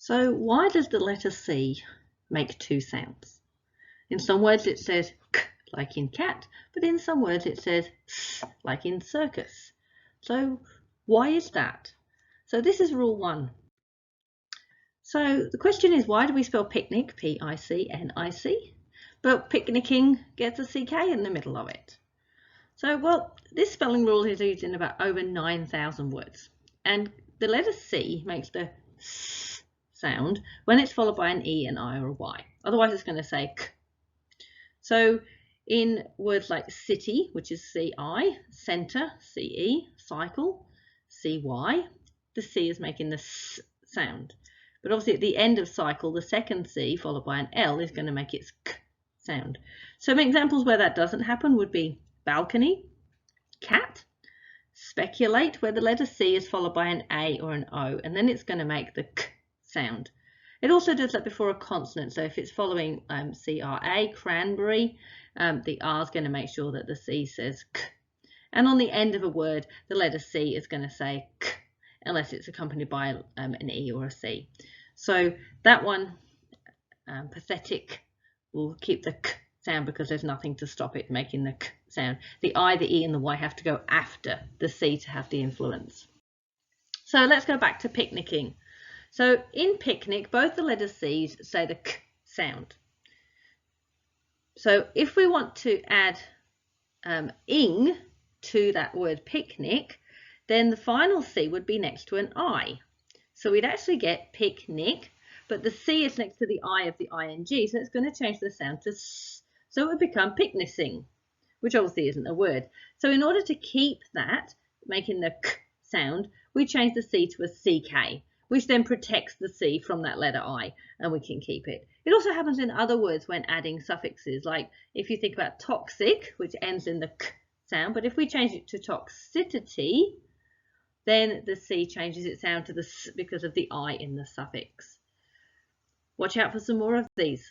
So why does the letter C make two sounds? In some words it says k like in cat, but in some words it says s like in circus. So why is that? So this is rule 1. So the question is, why do we spell picnic, P-I-C-N-I-C, but picnicking gets a C-K in the middle of it? So, well, this spelling rule is used in about over 9,000 words, and the letter C makes the S sound when it's followed by an E, an I, or a Y. Otherwise it's going to say K. So in words like city, which is C-I, centre, C-E, cycle, C-Y, the C is making the S sound. But obviously at the end of cycle, the second C followed by an L is going to make its K sound. Some examples where that doesn't happen would be balcony, cat, speculate, where the letter C is followed by an A or an O, and then it's going to make the K sound. It also does that before a consonant, so if it's following C-R-A, cranberry, the R is going to make sure that the C says K. And on the end of a word, the letter C is going to say K, unless it's accompanied by an E or a C. So that one, pathetic, will keep the K sound because there's nothing to stop it making the K sound. The I, the E, and the Y have to go after the C to have the influence. So let's go back to picnicking. So in picnic, both the letter C's say the K sound. So if we want to add ing to that word picnic, then the final C would be next to an I. So we'd actually get picnic, but the C is next to the I of the ing, so it's going to change the sound to S. So it would become picnicing, which obviously isn't a word. So in order to keep that, making the K sound, we change the C to a CK, which then protects the C from that letter I, and we can keep it. It also happens in other words when adding suffixes, like if you think about toxic, which ends in the K sound, but if we change it to toxicity, then the C changes its sound to the S because of the I in the suffix. Watch out for some more of these.